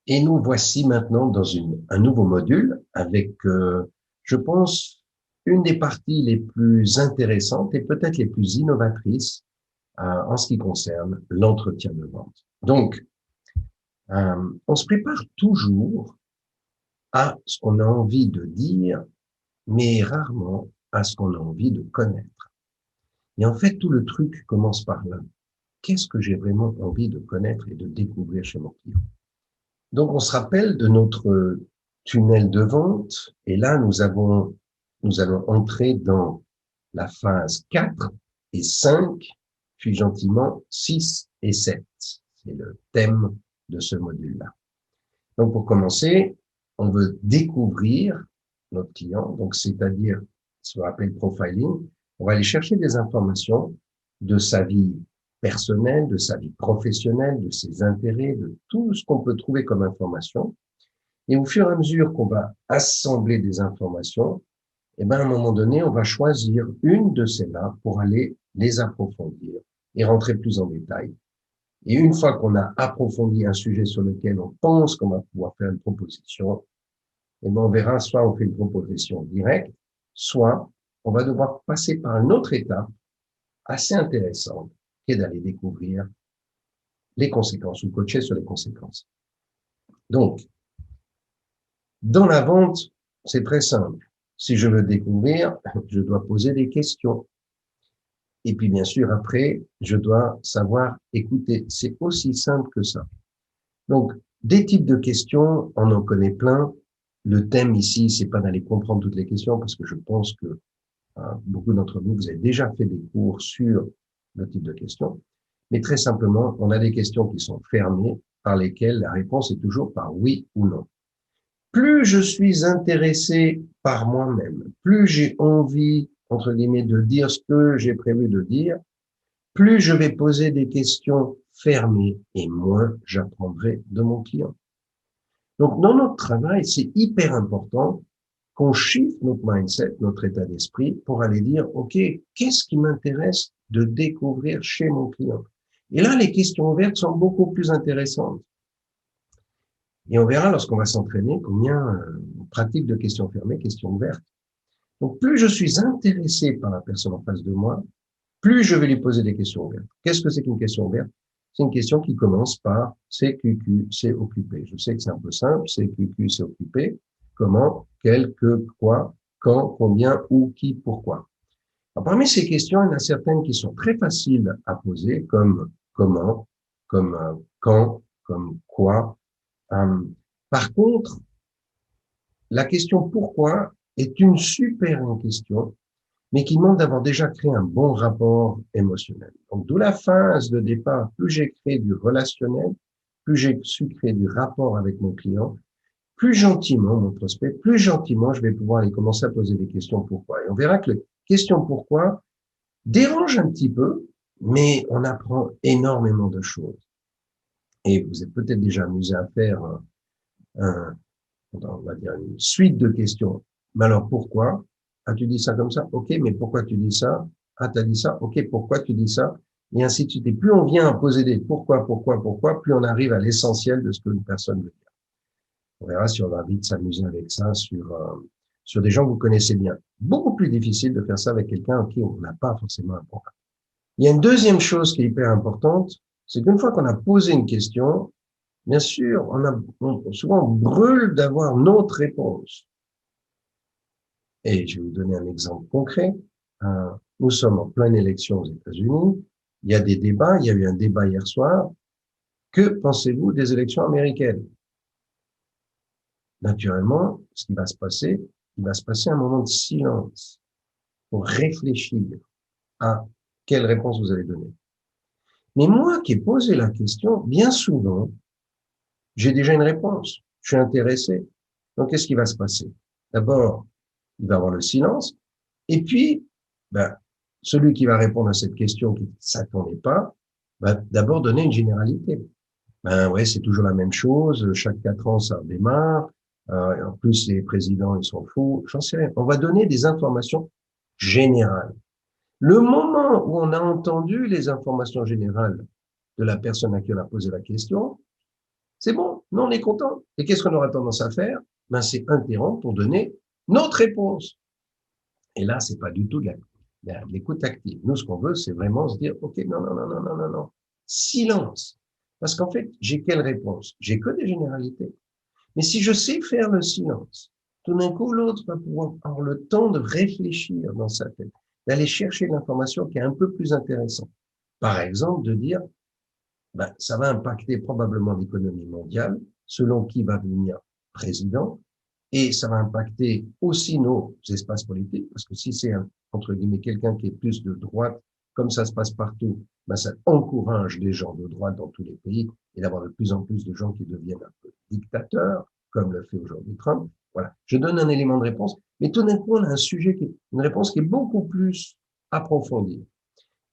Et nous voici maintenant dans un nouveau module avec, je pense, une des parties les plus intéressantes et peut-être les plus innovatrices en ce qui concerne l'entretien de vente. Donc, on se prépare toujours à ce qu'on a envie de dire, mais rarement à ce qu'on a envie de connaître. Et en fait, tout le truc commence par là. Qu'est-ce que j'ai vraiment envie de connaître et de découvrir chez mon client? Donc, on se rappelle de notre tunnel de vente. Et là, nous allons entrer dans la phase 4 et 5, puis gentiment 6 et 7. C'est le thème de ce module-là. Donc, pour commencer, on veut découvrir notre client. Donc, c'est-à-dire, ce qu'on appelle profiling. On va aller chercher des informations de sa vie personnelle, de sa vie professionnelle, de ses intérêts, de tout ce qu'on peut trouver comme information. Et au fur et à mesure qu'on va assembler des informations, eh ben, à un moment donné, on va choisir une de celles-là pour aller les approfondir et rentrer plus en détail. Et une fois qu'on a approfondi un sujet sur lequel on pense qu'on va pouvoir faire une proposition, eh ben, on verra, soit on fait une proposition directe, soit on va devoir passer par une autre étape assez intéressante, qui est d'aller découvrir les conséquences ou coacher sur les conséquences. Donc, dans la vente, c'est très simple. Si je veux découvrir, je dois poser des questions. Et puis, bien sûr, après, je dois savoir écouter. C'est aussi simple que ça. Donc, des types de questions, on en connaît plein. Le thème ici, c'est pas d'aller comprendre toutes les questions parce que je pense que beaucoup d'entre vous, vous avez déjà fait des cours sur le type de questions. Mais très simplement, on a des questions qui sont fermées par lesquelles la réponse est toujours par oui ou non. Plus je suis intéressé par moi-même, plus j'ai envie, entre guillemets, de dire ce que j'ai prévu de dire, plus je vais poser des questions fermées et moins j'apprendrai de mon client. Donc, dans notre travail, c'est hyper important qu'on shift notre mindset, notre état d'esprit pour aller dire, OK, qu'est-ce qui m'intéresse de découvrir chez mon client? Et là, les questions ouvertes sont beaucoup plus intéressantes. Et on verra lorsqu'on va s'entraîner combien on pratique de questions fermées, questions ouvertes. Donc, plus je suis intéressé par la personne en face de moi, plus je vais lui poser des questions ouvertes. Qu'est-ce que c'est qu'une question ouverte? C'est une question qui commence par c'est QQ, c'est occupé. Je sais que c'est un peu simple, c'est QQ, c'est occupé. Comment, quel, que, quoi, quand, combien, où, qui, pourquoi. Alors, parmi ces questions, il y en a certaines qui sont très faciles à poser, comme comment, comme quand, comme quoi. Par contre, la question pourquoi est une super question, mais qui demande d'avoir déjà créé un bon rapport émotionnel. Donc, d'où la phase de départ, plus j'ai créé du relationnel, plus j'ai su créer du rapport avec mon client, plus gentiment, mon prospect, plus gentiment, je vais pouvoir aller commencer à poser des questions pourquoi. Et on verra que les questions pourquoi dérangent un petit peu, mais on apprend énormément de choses. Et vous êtes peut-être déjà amusé à faire on va dire une suite de questions. Mais alors pourquoi? Ah, tu dis ça comme ça? Ok, mais pourquoi tu dis ça? Ah, tu as dit ça? Ok, pourquoi tu dis ça? Et ainsi de suite. Et plus on vient à poser des pourquoi, plus on arrive à l'essentiel de ce que une personne veut dire. On verra si on va vite s'amuser avec ça sur des gens que vous connaissez bien. Beaucoup plus difficile de faire ça avec quelqu'un à qui on n'a pas forcément un programme. Il y a une deuxième chose qui est hyper importante, c'est qu'une fois qu'on a posé une question, bien sûr, souvent on brûle d'avoir notre réponse. Et je vais vous donner un exemple concret. Nous sommes en pleine élection aux États-Unis. Il y a des débats. Il y a eu un débat hier soir. Que pensez-vous des élections américaines? Naturellement, ce qui va se passer, il va se passer un moment de silence pour réfléchir à quelle réponse vous allez donner. Mais moi qui ai posé la question, bien souvent, j'ai déjà une réponse. Je suis intéressé. Donc, qu'est-ce qui va se passer? D'abord, il va y avoir le silence. Et puis, ben, celui qui va répondre à cette question qui ne s'attendait pas, va d'abord donner une généralité. Ben ouais, c'est toujours la même chose. Chaque 4 ans, ça redémarre. En plus, les présidents, ils sont fous. J'en sais rien. On va donner des informations générales. Le moment où on a entendu les informations générales de la personne à qui on a posé la question, C'est bon, nous on est content. Et qu'est-ce qu'on aura tendance à faire? Ben, c'est interrompre pour donner notre réponse. Et là, c'est pas du tout de l'écoute active. Nous, ce qu'on veut, c'est vraiment se dire, OK, non, non, non, non, non, non, non. Silence. Parce qu'en fait, j'ai quelle réponse? J'ai que des généralités. Mais si je sais faire le silence, tout d'un coup, l'autre va pouvoir avoir le temps de réfléchir dans sa tête, d'aller chercher l'information qui est un peu plus intéressante. Par exemple, de dire, ben, ça va impacter probablement l'économie mondiale, selon qui va devenir président, et ça va impacter aussi nos espaces politiques, parce que si c'est, entre guillemets, quelqu'un qui est plus de droite, comme ça se passe partout, ben ça encourage les gens de droite dans tous les pays, et d'avoir de plus en plus de gens qui deviennent un peu dictateurs, comme le fait aujourd'hui Trump. Voilà. Je donne un élément de réponse, mais tout d'un coup, on a un sujet une réponse qui est beaucoup plus approfondie.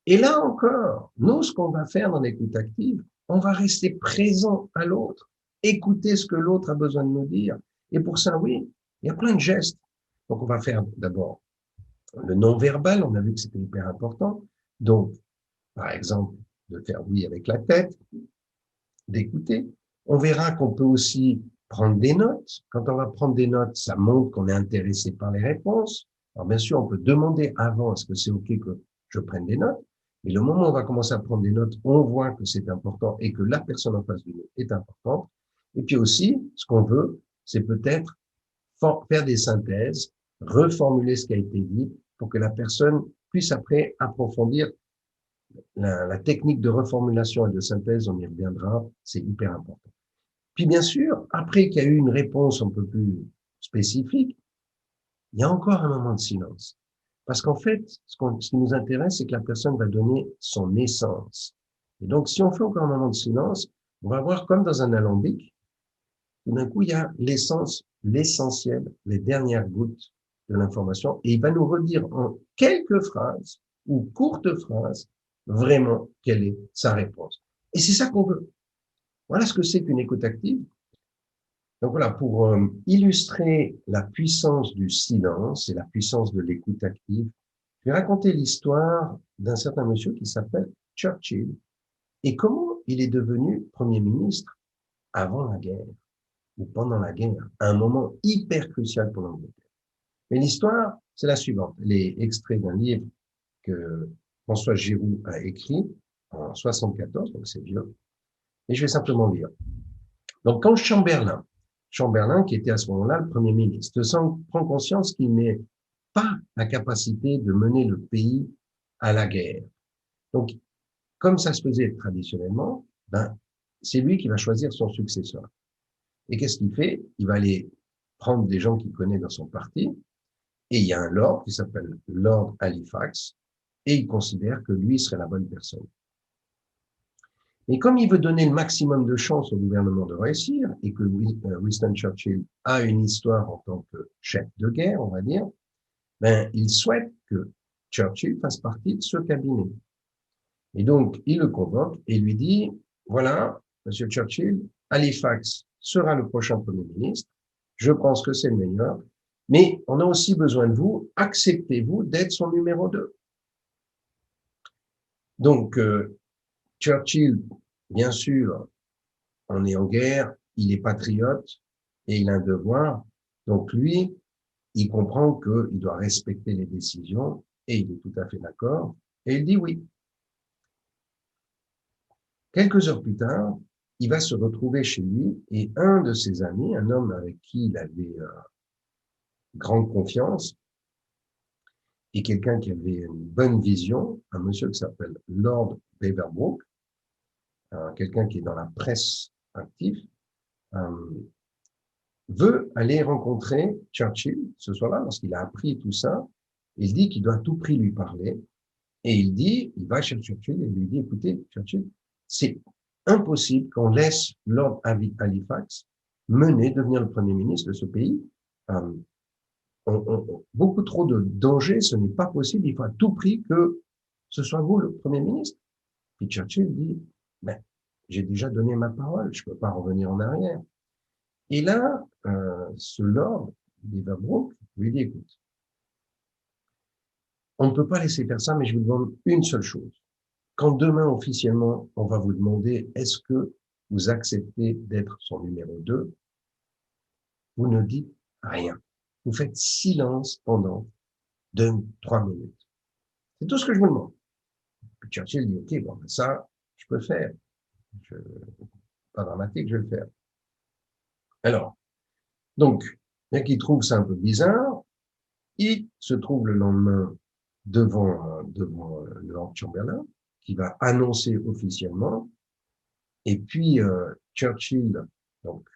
Et là encore, nous, ce qu'on va faire dans l'écoute active, on va rester présent à l'autre, écouter ce que l'autre a besoin de nous dire. Et pour ça, oui, il y a plein de gestes. Donc, on va faire d'abord le non-verbal, on a vu que c'était hyper important. Donc, par exemple, de faire oui avec la tête, d'écouter. On verra qu'on peut aussi prendre des notes. Quand on va prendre des notes, ça montre qu'on est intéressé par les réponses. Alors, bien sûr, on peut demander avant, est-ce que c'est OK que je prenne des notes? Mais le moment où on va commencer à prendre des notes, on voit que c'est important et que la personne en face de nous est importante. Et puis aussi, ce qu'on veut, c'est peut-être faire des synthèses, reformuler ce qui a été dit pour que la personne puisse après approfondir la technique de reformulation et de synthèse, on y reviendra, c'est hyper important. Puis bien sûr, après qu'il y a eu une réponse un peu plus spécifique, il y a encore un moment de silence. Parce qu'en fait, ce qui nous intéresse, c'est que la personne va donner son essence. Et donc, si on fait encore un moment de silence, on va voir comme dans un alambic, tout d'un coup, il y a l'essence, l'essentiel, les dernières gouttes de l'information, et il va nous redire en quelques phrases ou courtes phrases vraiment quelle est sa réponse. Et c'est ça qu'on veut. Voilà ce que c'est qu'une écoute active. Donc voilà, pour illustrer la puissance du silence et la puissance de l'écoute active, je vais raconter l'histoire d'un certain monsieur qui s'appelle Churchill et comment il est devenu Premier ministre avant la guerre ou pendant la guerre, à un moment hyper crucial pour l'Angleterre. Mais l'histoire, c'est la suivante. Elle est extraite d'un livre que François Giroud a écrit en 74, donc c'est vieux, et je vais simplement lire. Donc, quand Chamberlain, qui était à ce moment-là le Premier ministre, prend conscience qu'il n'est pas la capacité de mener le pays à la guerre. Donc, comme ça se faisait traditionnellement, ben, c'est lui qui va choisir son successeur. Et qu'est-ce qu'il fait? Il va aller prendre des gens qu'il connaît dans son parti, et il y a un lord qui s'appelle Lord Halifax, et il considère que lui serait la bonne personne. Mais comme il veut donner le maximum de chances au gouvernement de réussir, et que Winston Churchill a une histoire en tant que chef de guerre, on va dire, ben, il souhaite que Churchill fasse partie de ce cabinet. Et donc, il le convoque et lui dit, voilà, Monsieur Churchill, Halifax sera le prochain Premier ministre, je pense que c'est le meilleur, mais on a aussi besoin de vous, acceptez-vous d'être son numéro 2. Donc, Churchill, bien sûr, on est en guerre, il est patriote et il a un devoir. Donc lui, il comprend qu'il doit respecter les décisions et il est tout à fait d'accord et il dit oui. Quelques heures plus tard, il va se retrouver chez lui et un de ses amis, un homme avec qui il avait grande confiance et quelqu'un qui avait une bonne vision, un monsieur qui s'appelle Lord Beaverbrook, quelqu'un qui est dans la presse active, veut aller rencontrer Churchill ce soir-là, lorsqu'il a appris tout ça. Il dit qu'il doit à tout prix lui parler. Et il va chez Churchill et lui dit, écoutez, Churchill, c'est impossible qu'on laisse Lord Halifax devenir le Premier ministre de ce pays. Euh, beaucoup trop de dangers, ce n'est pas possible. Il faut à tout prix que ce soit vous le Premier ministre. Puis Churchill dit, ben, j'ai déjà donné ma parole, je ne peux pas revenir en arrière. Et là, ce Lord Beaverbrook lui dit, écoute, on ne peut pas laisser faire ça, mais je vous demande une seule chose. Quand demain, officiellement, on va vous demander, est-ce que vous acceptez d'être son numéro 2, vous ne dites rien. Vous faites silence pendant 3 minutes. C'est tout ce que je vous demande. Puis Churchill dit, OK, bon, ça, je peux faire. Pas dramatique, je vais le faire. Alors, donc, bien qu'il trouve ça un peu bizarre, il se trouve le lendemain devant le Lord Chamberlain, qui va annoncer officiellement, et puis Churchill, donc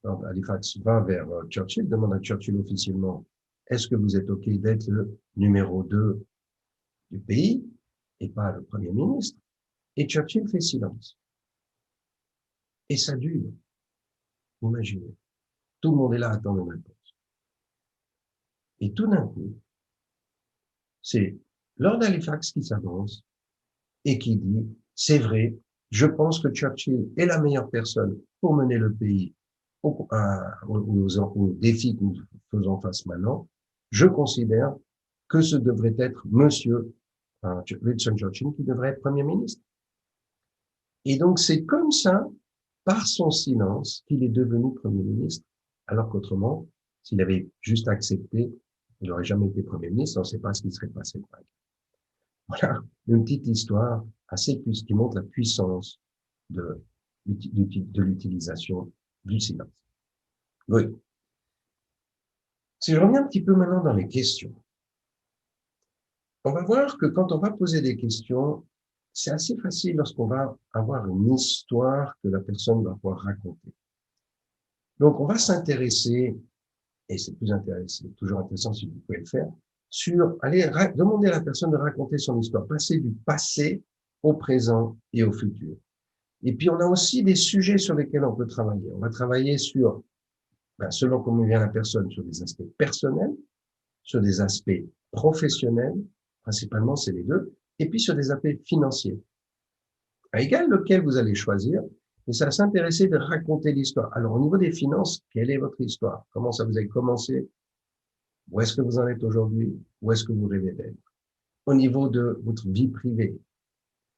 Lord Halifax va vers Churchill, demande à Churchill officiellement, est-ce que vous êtes OK d'être le numéro 2 du pays, et pas le Premier ministre? Et Churchill fait silence. Et ça dure. Imaginez. Tout le monde est là à attendre une réponse. Et tout d'un coup, c'est Lord Halifax qui s'avance et qui dit, c'est vrai, je pense que Churchill est la meilleure personne pour mener le pays aux défis que nous faisons face maintenant. Je considère que ce devrait être Monsieur Winston Churchill qui devrait être Premier ministre. Et donc, c'est comme ça, par son silence, qu'il est devenu Premier ministre, alors qu'autrement, s'il avait juste accepté, il n'aurait jamais été Premier ministre, on ne sait pas ce qui serait passé. Voilà, une petite histoire assez qui montre la puissance de l'utilisation du silence. Oui. Si je reviens un petit peu maintenant dans les questions, on va voir que quand on va poser des questions, c'est assez facile lorsqu'on va avoir une histoire que la personne va pouvoir raconter. Donc, on va s'intéresser, et c'est toujours intéressant si vous pouvez le faire, demander à la personne de raconter son histoire, passer du passé au présent et au futur. Et puis, on a aussi des sujets sur lesquels on peut travailler. On va travailler sur, selon comment vient la personne, sur des aspects personnels, sur des aspects professionnels, principalement c'est les deux, et puis sur des aspects financiers. À égal lequel vous allez choisir, et ça va s'intéresser de raconter l'histoire. Alors, au niveau des finances, quelle est votre histoire? Comment ça vous avez commencé? Où est-ce que vous en êtes aujourd'hui? Où est-ce que vous rêvez d'être? Au niveau de votre vie privée,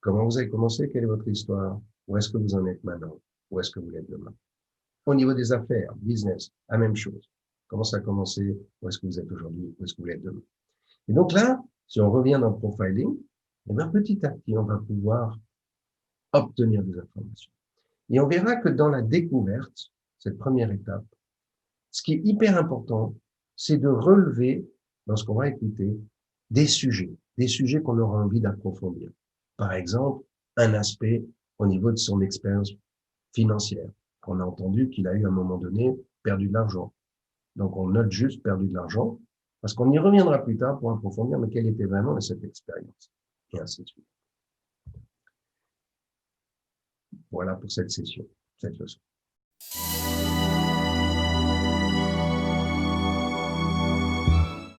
comment vous avez commencé? Quelle est votre histoire? Où est-ce que vous en êtes maintenant? Où est-ce que vous êtes demain? Au niveau des affaires, business, la même chose. Comment ça a commencé? Où est-ce que vous êtes aujourd'hui? Où est-ce que vous êtes demain? Et donc là, si on revient dans le profiling, eh bien, petit à petit, on va pouvoir obtenir des informations. Et on verra que dans la découverte, cette première étape, ce qui est hyper important, c'est de relever, lorsqu'on va écouter, des sujets qu'on aura envie d'approfondir. Par exemple, un aspect au niveau de son expérience financière. On a entendu qu'il a eu à un moment donné perdu de l'argent. Donc on note juste perdu de l'argent, parce qu'on y reviendra plus tard pour approfondir, mais quelle était vraiment cette expérience, et ainsi de suite. Voilà pour cette session, cette leçon.